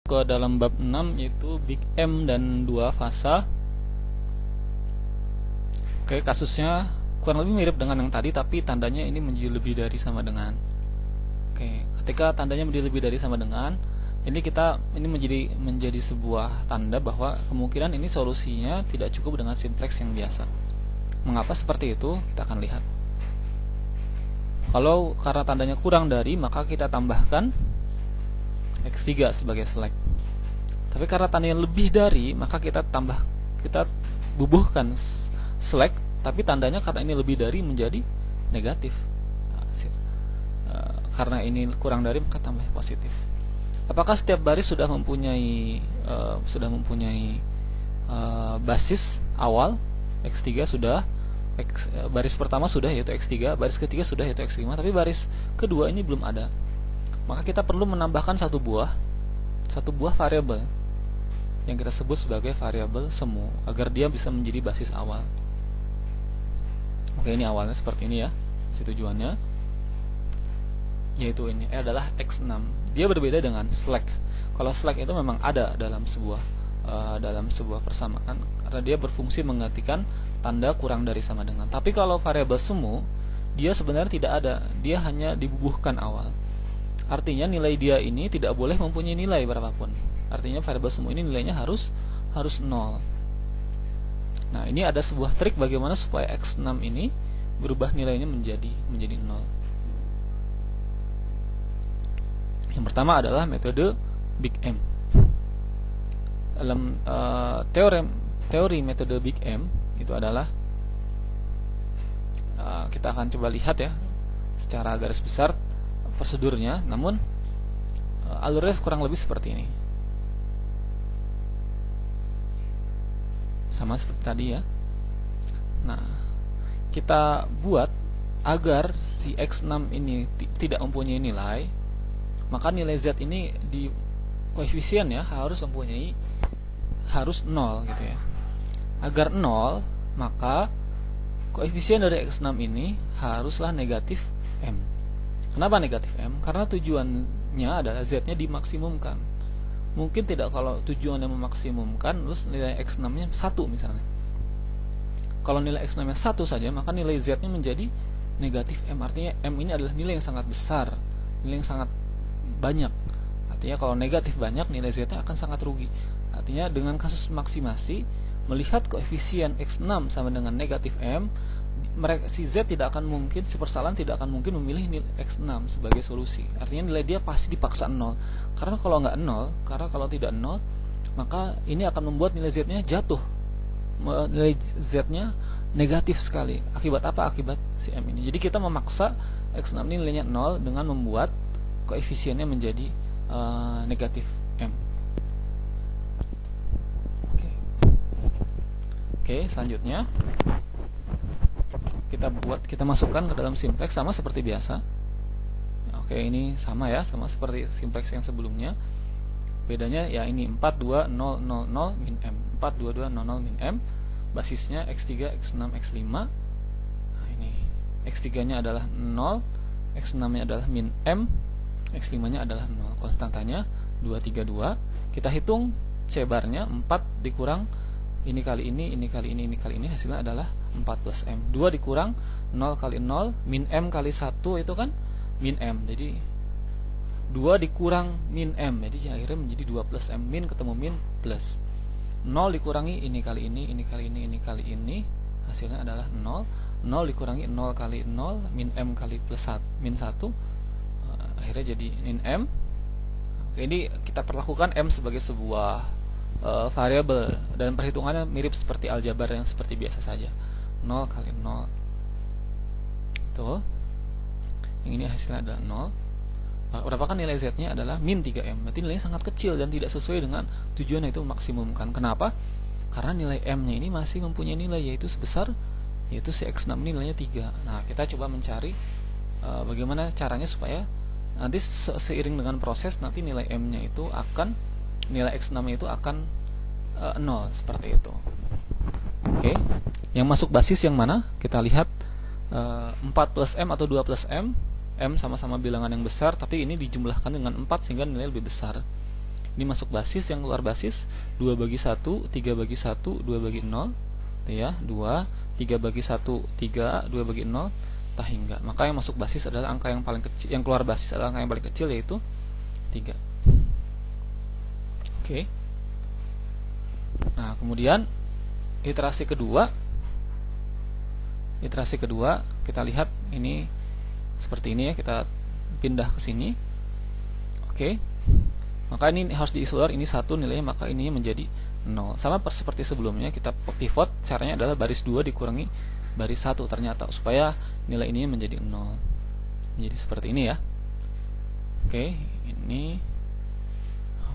ke dalam bab 6 yaitu Big M dan 2 fasa. Oke, kasusnya kurang lebih mirip dengan yang tadi, tapi tandanya ini menjadi lebih dari sama dengan. Oke, ketika tandanya menjadi lebih dari sama dengan, ini menjadi sebuah tanda bahwa kemungkinan ini solusinya tidak cukup dengan simplex yang biasa. Mengapa seperti itu? Kita akan lihat. Kalau karena tandanya kurang dari, maka kita tambahkan X3 sebagai select. Tapi karena tandanya lebih dari, maka kita bubuhkan select, tapi tandanya karena ini lebih dari menjadi negatif. Karena ini kurang dari, maka tambah positif. Apakah setiap baris sudah mempunyai basis awal? X3 sudah, baris pertama sudah yaitu X3, baris ketiga sudah yaitu X5, tapi baris kedua ini belum ada. Maka kita perlu menambahkan satu buah variabel yang kita sebut sebagai variabel semu agar dia bisa menjadi basis awal. Oke, ini awalnya seperti ini ya. Tujuannya yaitu ini adalah X6. Dia berbeda dengan select. Kalau select itu memang ada dalam sebuah persamaan karena dia berfungsi menggantikan tanda kurang dari sama dengan. Tapi kalau variabel semu, dia sebenarnya tidak ada. Dia hanya dibubuhkan awal. Artinya nilai dia ini tidak boleh mempunyai nilai berapapun. Artinya variabel semu ini nilainya harus 0. Nah, ini ada sebuah trik bagaimana supaya X6 ini berubah nilainya menjadi 0. Yang pertama adalah metode Big M. Dalam teori metode Big M itu adalah kita akan coba lihat ya secara garis besar prosedurnya, namun alurnya kurang lebih seperti ini, sama seperti tadi ya. Nah, kita buat agar si X6 ini tidak mempunyai nilai, maka nilai Z ini di koefisiennya harus 0 gitu ya. Agar 0, maka koefisien dari X6 ini haruslah negatif M. Kenapa negatif M? Karena tujuannya adalah Z-nya dimaksimumkan. Mungkin tidak kalau tujuannya memaksimumkan terus nilai X6-nya 1 misalnya. Kalau nilai X6-nya 1 saja, maka nilai Z-nya menjadi negatif M. Artinya M ini adalah nilai yang sangat besar, nilai yang sangat banyak. Artinya kalau negatif banyak, nilai Z-nya akan sangat rugi. Artinya dengan kasus maksimasi, melihat koefisien X6 sama dengan negatif M, si Z tidak akan mungkin, si persalahan tidak akan mungkin memilih nilai X6 sebagai solusi. Artinya nilai dia pasti dipaksa 0. Karena kalau tidak 0, maka ini akan membuat nilai Z-nya jatuh. Nilai Z-nya negatif sekali. Akibat apa? Akibat si M ini. Jadi kita memaksa X6 ini nilainya 0 dengan membuat koefisiennya menjadi negatif M. Oke, selanjutnya kita masukkan ke dalam simplex sama seperti biasa. Oke, ini sama ya, sama seperti simplex yang sebelumnya. Bedanya ya ini 4 2 0 0 0 min M. 4 2 2 0 0 min M. Basisnya X3, X6, X5. Nah, ini X3-nya adalah 0, X6-nya adalah min M, X5-nya adalah 0. Konstantanya 2 3 2. Kita hitung C barnya 4 dikurang ini kali ini kali ini kali ini, hasilnya adalah 4 plus M. 2 dikurang 0 kali 0 min M kali 1 itu kan min M. Jadi 2 dikurang min M, jadi akhirnya menjadi 2 plus M. Min ketemu min plus 0 dikurangi ini kali ini kali ini kali ini, hasilnya adalah 0. 0 dikurangi 0 kali 0 min M kali plus 1 min 1, akhirnya jadi min M. Oke, ini kita perlakukan M sebagai sebuah variabel dan perhitungannya mirip seperti aljabar yang seperti biasa saja. 0 kali 0 itu, yang ini hasilnya adalah 0. Berapakah nilai Z-nya adalah min 3M. Berarti nilainya sangat kecil dan tidak sesuai dengan tujuan, yaitu maksimumkan. Kenapa? Karena nilai M-nya ini masih mempunyai nilai yaitu si X6 ini nilainya 3. Nah, kita coba mencari bagaimana caranya supaya nanti seiring dengan proses nanti nilai M-nya itu nilai X6 itu akan 0 seperti itu. Oke, yang masuk basis yang mana? Kita lihat 4 plus M atau 2 plus M. M sama-sama bilangan yang besar, tapi ini dijumlahkan dengan 4 sehingga nilai lebih besar. Ini masuk basis, yang keluar basis 2 bagi 1, 3 bagi 1, 2 bagi 0, ya, 2, 3 bagi 1, 3, 2 bagi 0, hingga. Maka yang masuk basis adalah angka yang paling kecil, yang keluar basis adalah angka yang paling kecil, yaitu 3. Oke. Nah, kemudian iterasi kedua kita lihat ini seperti ini ya, kita pindah ke sini. Oke. Maka ini harus diisolir, ini 1 nilainya, maka ini menjadi 0. Sama seperti sebelumnya, kita pivot, caranya adalah baris 2 dikurangi baris 1 ternyata, supaya nilai ini menjadi 0. Menjadi seperti ini ya. Oke, ini.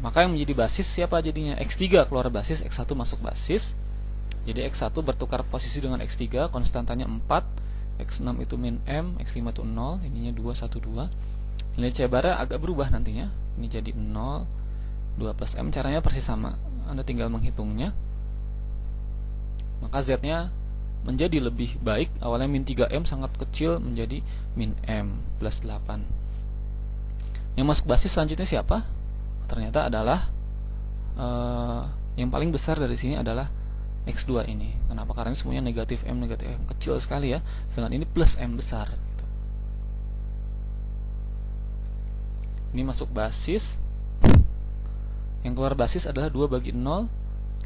Maka yang menjadi basis siapa jadinya? X3 keluar basis, X1 masuk basis. Jadi X1 bertukar posisi dengan X3, konstantanya 4, X6 itu min M, X5 itu 0, ininya 2, 1, 2. Nilai C bar agak berubah nantinya. Ini jadi 0, 2 plus M, caranya persis sama. Anda tinggal menghitungnya. Maka Z-nya menjadi lebih baik, awalnya min 3M sangat kecil menjadi min M plus 8. Yang masuk basis selanjutnya siapa? Ternyata adalah yang paling besar dari sini adalah X2 ini. Kenapa? Karena ini semuanya negatif M kecil sekali ya. Sedangkan ini plus M besar. Ini masuk basis. Yang keluar basis adalah 2 bagi 0,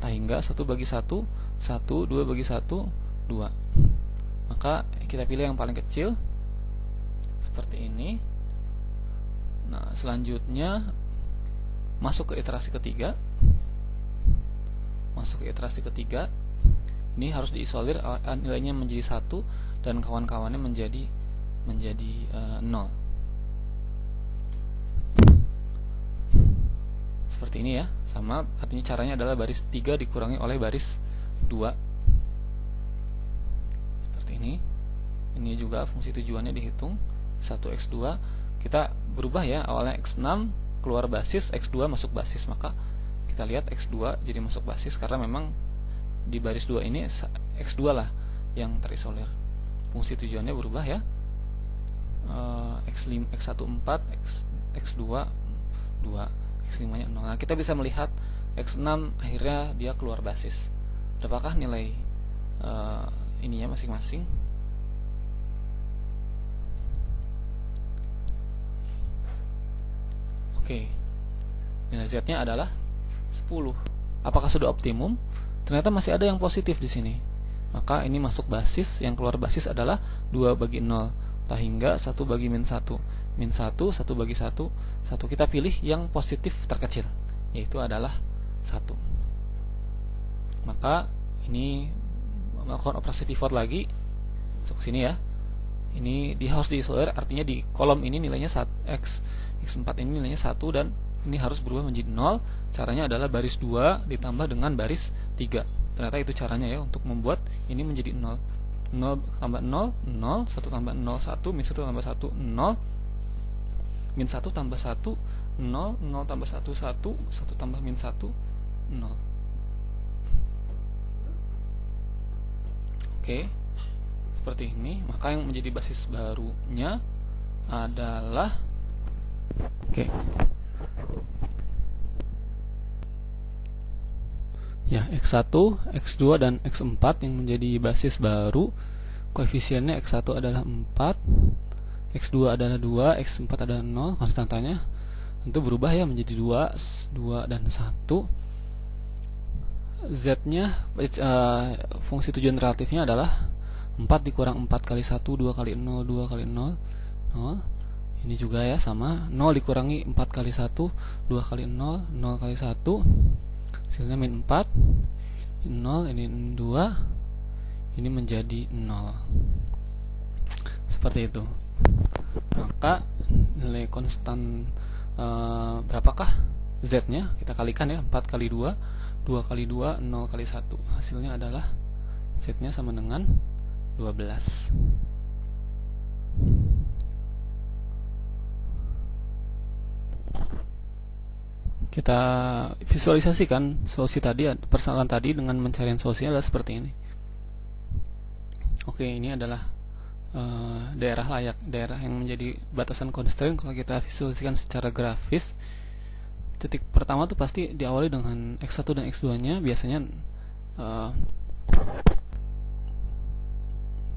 hingga 1 bagi 1, 1, 2 bagi 1, 2. Maka kita pilih yang paling kecil seperti ini. Nah, selanjutnya masuk ke iterasi ketiga. Ini harus diisolir, nilainya menjadi 1 dan kawan-kawannya menjadi 0. Seperti ini ya. Sama, artinya caranya adalah baris 3 dikurangi oleh baris 2. Seperti ini. Ini juga fungsi tujuannya dihitung 1x2. Kita berubah ya, awalnya x6 keluar basis, x2 masuk basis, maka kita lihat x2 jadi masuk basis karena memang di baris 2 ini x2 lah yang terisolir. Fungsi tujuannya berubah ya. X1 4, x2 2, x5 nya 0. Nah, kita bisa melihat x6 akhirnya dia keluar basis. Berapakah nilai ininya masing-masing? Oke. Nilai Z-nya adalah 10. Apakah sudah optimum? Ternyata masih ada yang positif di sini. Maka ini masuk basis, yang keluar basis adalah 2 bagi 0, hingga 1 bagi min 1. Min 1, 1 bagi 1, 1. Kita pilih yang positif terkecil, yaitu adalah 1. Maka ini melakukan operasi pivot lagi. Masuk sini ya. Ini harus diisolir, artinya di kolom ini nilainya X4 ini nilainya 1 dan ini harus berubah menjadi 0. Caranya adalah baris 2 ditambah dengan baris 3. Ternyata itu caranya ya untuk membuat ini menjadi 0. 0 tambah 0, 0, 1 tambah 0, 1, min 1 tambah 1, 0, min 1 tambah 1, 0, 0 tambah 1, 1, 1 tambah min 1, 0. Oke, seperti ini. Maka yang menjadi basis barunya adalah ya, X1, X2 dan X4 yang menjadi basis baru. Koefisiennya X1 adalah 4, X2 adalah 2, X4 adalah 0, konstantanya tentu berubah ya menjadi 2 dan 1. Z-nya fungsi tujuan relatifnya adalah 4 dikurang 4 kali 1, 2 kali 0, 2 kali 0, 0. Ini juga ya sama, 0 dikurangi 4 kali 1, 2 kali 0, 0 kali 1, hasilnya min 4, 0, ini 2, ini menjadi 0. Seperti itu. Maka nilai konstan berapakah Z-nya? Kita kalikan ya, 4 kali 2, 2 kali 2, 0 kali 1. Hasilnya adalah Z-nya sama dengan 12. Kita visualisasikan solusi tadi, persoalan tadi dengan pencarian solusinya adalah seperti ini. Oke, ini adalah daerah layak, daerah yang menjadi batasan constraint. Kalau kita visualisasikan secara grafis, titik pertama tuh pasti diawali dengan X1 dan X2 nya. Biasanya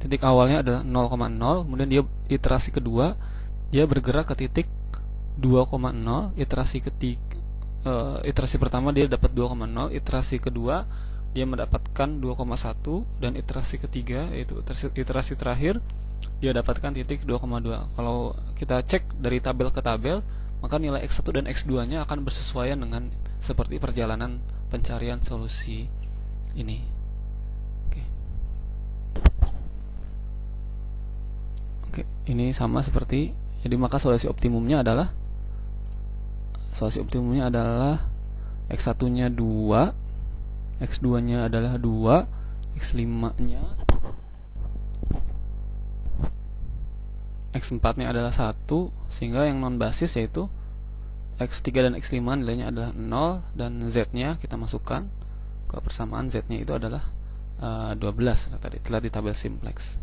titik awalnya adalah 0,0, kemudian dia iterasi kedua dia bergerak ke titik 2,0, iterasi pertama dia dapat 2,0, iterasi kedua dia mendapatkan 2,1, dan iterasi ketiga yaitu iterasi terakhir dia dapatkan titik 2,2. Kalau kita cek dari tabel ke tabel, maka nilai X1 dan X2 nya akan bersesuaian dengan seperti perjalanan pencarian solusi ini. Oke, ini sama seperti, jadi maka solusi optimumnya adalah X1 nya 2, X2 nya adalah 2, X5 nya, X4 nya adalah 1, sehingga yang non basis yaitu X3 dan X5 nilainya adalah 0, dan Z nya kita masukkan ke persamaan, Z nya itu adalah 12 tadi telah di tabel simplex.